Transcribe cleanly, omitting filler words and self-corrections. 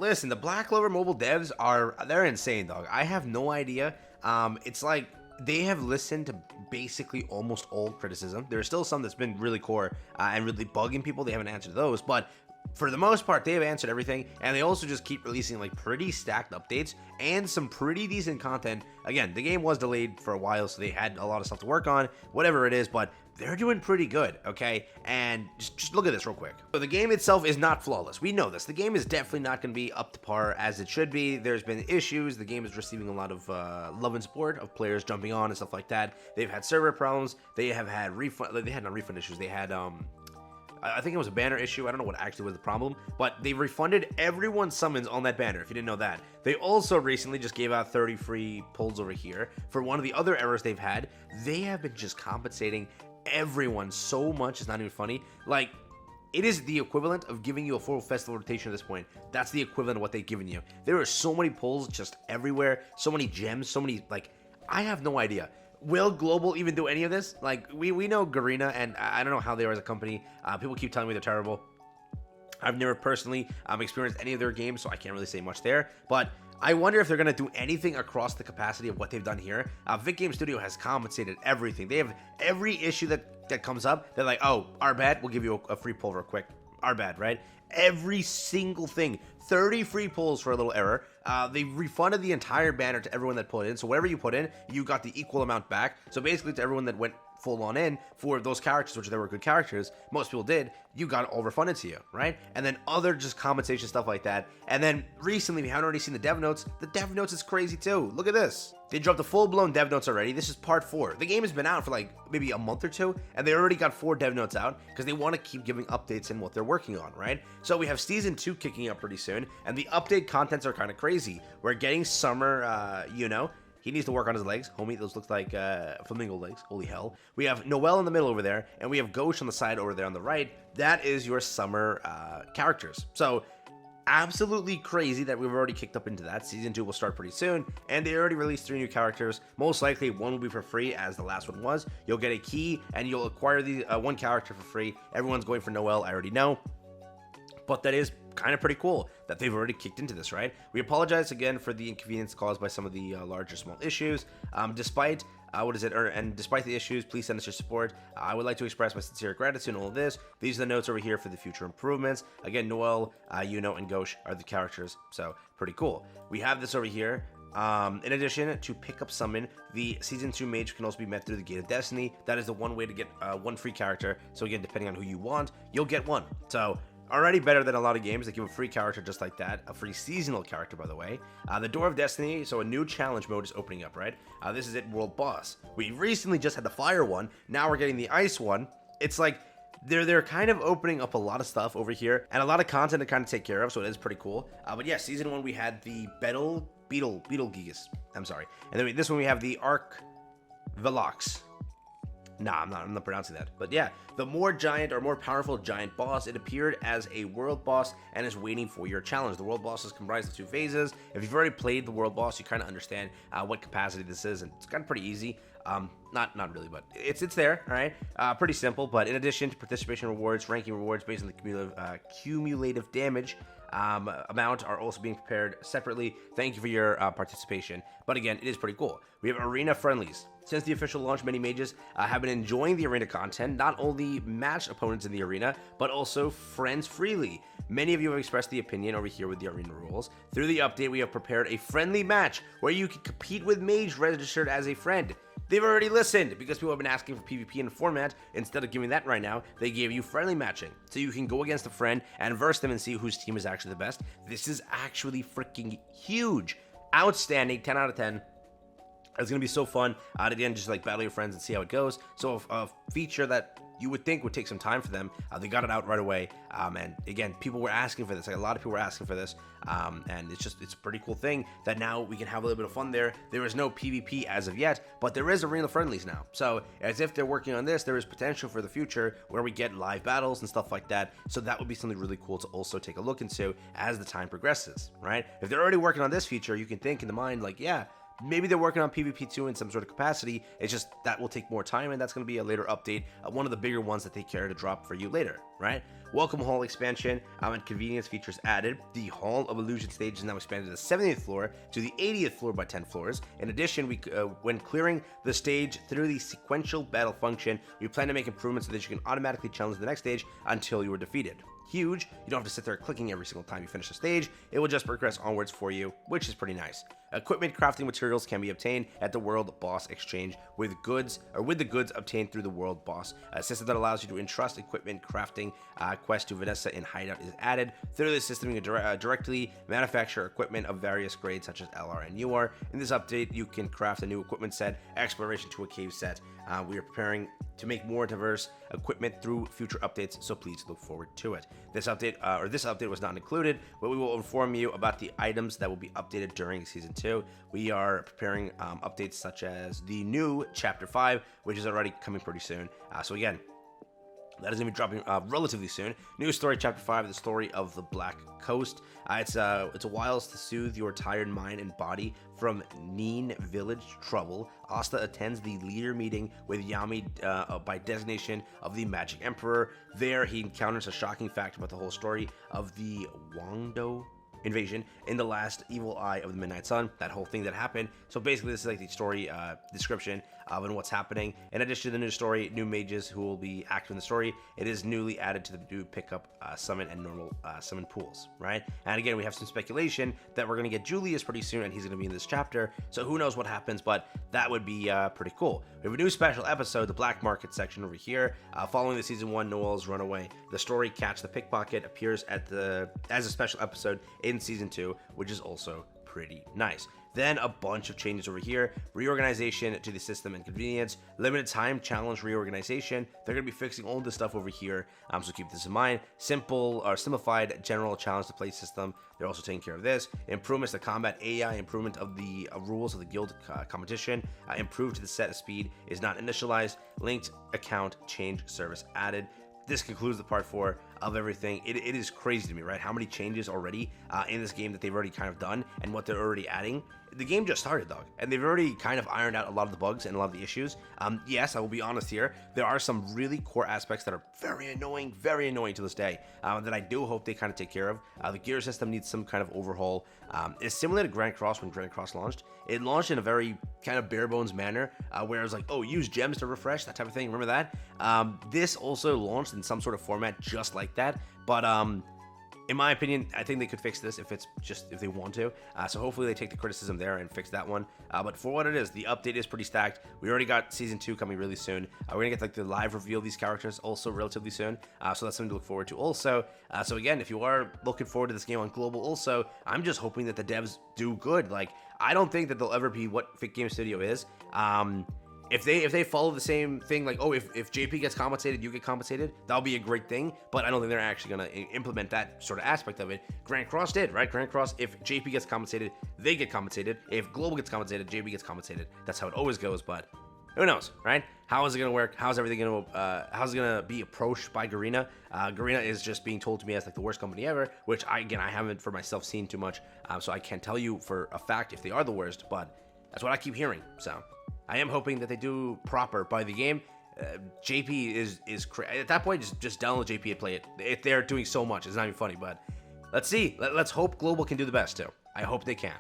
Listen, the Black Clover Mobile devs they're insane, dog. I have no idea. It's like they have listened to basically almost all criticism. There's still some that's been really core and really bugging people. They haven't answered those, but for the most part, they have answered everything, and they also just keep releasing like pretty stacked updates and some pretty decent content. Again, the game was delayed for a while, so they had a lot of stuff to work on, whatever it is, but they're doing pretty good, okay? And just look at this real quick. So the game itself is not flawless. We know this. The game is definitely not going to be up to par as it should be. There's been issues. The game is receiving a lot of love and support of players jumping on and stuff like that. They've had server problems. They have had not refund issues. They had I think it was a banner issue. I don't know what actually was the problem, but they refunded everyone's summons on that banner, if you didn't know that. They also recently just gave out 30 free pulls over here for one of the other errors they've had. They have been just compensating everyone so much, it's not even funny. Like, it is the equivalent of giving you a full festival rotation at this point. That's the equivalent of what they've given you. There are so many pulls just everywhere, so many gems, so many, like, I have no idea. Will Global even do any of this? Like, we know Garena, and I don't know how they are as a company. People keep telling me they're terrible. I've never personally experienced any of their games, so I can't really say much there. But I wonder if they're going to do anything across the capacity of what they've done here. Vic Game Studio has compensated everything. They have every issue that comes up. They're like, oh, our bad, we'll give you a free pull real quick. Our bad, right? Every single thing. 30 free pulls for a little error. They refunded the entire banner to everyone that put in. So whatever you put in, you got the equal amount back. So basically to everyone that went full on in for those characters, which they were good characters, most people did, you got it all refunded to you, right? And then other just compensation stuff like that. And then recently, we haven't already seen the dev notes. The dev notes is crazy too. Look at this. They dropped the full-blown dev notes already. This is part 4. The game has been out for like maybe a month or two, and they already got 4 dev notes out because they want to keep giving updates in what they're working on, right? So we have Season 2 kicking up pretty soon, and the update contents are kind of crazy. We're getting Summer, he needs to work on his legs. Homie, those look like flamingo legs. Holy hell. We have Noelle in the middle over there, and we have Ghosh on the side over there on the right. That is your summer characters. So, absolutely crazy that we've already kicked up into that. Season 2 will start pretty soon, and they already released 3 new characters. Most likely, one will be for free, as the last one was. You'll get a key, and you'll acquire the one character for free. Everyone's going for Noelle, I already know. But that is kind of pretty cool that they've already kicked into this, right? We apologize again for the inconvenience caused by some of the larger small issues. Despite despite the issues, please send us your support. I would like to express my sincere gratitude and all of this. These are the notes over here for the future improvements. Again, Noelle, and Ghosh are the characters, so pretty cool. We have this over here. In addition to pick up summon, the Season 2 mage can also be met through the Gate of Destiny. That is the one way to get one free character. So again, depending on who you want, you'll get one. So already better than a lot of games that give a free character just like that. A free seasonal character, by the way. The Door of Destiny, so a new challenge mode is opening up, right? This is it, World Boss. We recently just had the Fire one. Now we're getting the Ice one. It's like they're kind of opening up a lot of stuff over here and a lot of content to kind of take care of, so it is pretty cool. But yeah, Season 1 we had the Betelgeuse. I'm sorry. And then this one we have the Arc Velox. Nah, I'm not pronouncing that. But yeah, the more giant or more powerful giant boss, it appeared as a world boss and is waiting for your challenge. The world boss is comprised of 2 phases. If you've already played the world boss, you kind of understand what capacity this is, and it's kind of pretty easy. Not really, but it's there, all right? Pretty simple, but in addition to participation rewards, ranking rewards based on the cumulative damage amount are also being prepared separately. Thank you for your participation. But again, it is pretty cool. We have arena friendlies. Since the official launch, many mages have been enjoying the arena content, not only match opponents in the arena, but also friends freely. Many of you have expressed the opinion over here with the arena rules. Through the update, we have prepared a friendly match where you can compete with mage registered as a friend. They've already listened because people have been asking for PvP in the format. Instead of giving that right now, they gave you friendly matching. So you can go against a friend and verse them and see whose team is actually the best. This is actually freaking huge. Outstanding, 10 out of 10. It's going to be so fun at the end, just like battle your friends and see how it goes. So a feature that you would think would take some time for them, they got it out right away. And again, people were asking for this. Like a lot of people were asking for this. And it's a pretty cool thing that now we can have a little bit of fun there. There is no PvP as of yet, but there is arena friendlies now. So as if they're working on this, there is potential for the future where we get live battles and stuff like that. So that would be something really cool to also take a look into as the time progresses, right? If they're already working on this feature, you can think in the mind like, yeah, Maybe they're working on PvP 2 in some sort of capacity. It's just that will take more time, and that's going to be a later update, one of the bigger ones that they care to drop for you later, right? Welcome Hall expansion and convenience features added. The Hall of Illusion stage is now expanded to the 70th floor to the 80th floor by 10 floors. In addition, when clearing the stage through the sequential battle function, we plan to make improvements so that you can automatically challenge the next stage until you are defeated. Huge. You don't have to sit there clicking every single time you finish a stage. It will just progress onwards for you, which is pretty nice. Equipment crafting materials can be obtained at the World Boss Exchange with the goods obtained through the World Boss. A system that allows you to entrust equipment crafting quest to Vanessa in Hideout is added. Through this system, you can directly manufacture equipment of various grades such as LR and UR. In this update, you can craft a new equipment set, exploration to a cave set. We are preparing to make more diverse equipment through future updates, so please look forward to it. This update was not included, but we will inform you about the items that will be updated during Season 2. We are preparing updates such as the new Chapter 5, which is already coming pretty soon. So again, that is going to be dropping relatively soon. New story, Chapter 5, the story of the Black Coast. It's a while to soothe your tired mind and body from Neen Village trouble. Asta attends the leader meeting with Yami by designation of the Magic Emperor. There, he encounters a shocking fact about the whole story of the Wangdo invasion in the last evil eye of the Midnight Sun, that whole thing that happened. So basically, this is like the story description of and what's happening. In addition to the new story, new mages who will be active in the story, it is newly added to the new pickup summon and normal summon pools, right? And again, we have some speculation that we're going to get Julius pretty soon, and he's going to be in this chapter. So who knows what happens, but that would be pretty cool. We have a new special episode, the Black Market section over here. Following the Season 1 Noel's Runaway, the story Catch the Pickpocket appears as a special episode in Season 2, which is also pretty nice. Then a bunch of changes over here. Reorganization to the system and convenience. Limited time challenge reorganization. They're going to be fixing all this stuff over here, so keep this in mind. Simplified general challenge to play system. They're also taking care of this. Improvements to combat AI. Improvement of the rules of the guild competition. Improved to the set speed is not initialized. Linked account change service added. This concludes the part 4 of everything. It is crazy to me, right? How many changes already in this game that they've already kind of done and what they're already adding. The game just started, dog, and they've already kind of ironed out a lot of the bugs and a lot of the issues. Yes, I will be honest here. There are some really core aspects that are very annoying to this day that I do hope they kind of take care of. The gear system needs some kind of overhaul. It's similar to Grand Cross when Grand Cross launched. It launched in a very kind of bare bones manner where it was like, oh, use gems to refresh, that type of thing. Remember that? This also launched in some sort of format just like that, but in my opinion, I think they could fix this if they want to. So hopefully they take the criticism there and fix that one. But for what it is, the update is pretty stacked. We already got Season 2 coming really soon. We're gonna get like the live reveal of these characters also relatively soon. So that's something to look forward to also. So again, if you are looking forward to this game on global also, I'm just hoping that the devs do good. Like, I don't think that they'll ever be what Fit Game Studio is. If they follow the same thing, like, oh, if JP gets compensated, you get compensated, that'll be a great thing. But I don't think they're actually going to implement that sort of aspect of it. Grand Cross did, right? Grand Cross, if JP gets compensated, they get compensated. If Global gets compensated, JP gets compensated. That's how it always goes, but who knows, right? How is it going to work? How's everything going to, how's it going to be approached by Garena? Garena is just being told to me as like the worst company ever, which I haven't for myself seen too much. So I can't tell you for a fact if they are the worst, but that's what I keep hearing, so I am hoping that they do proper by the game. JP is at that point, just download JP and play it. If they're doing so much, it's not even funny, but let's see. Let's hope Global can do the best too. I hope they can.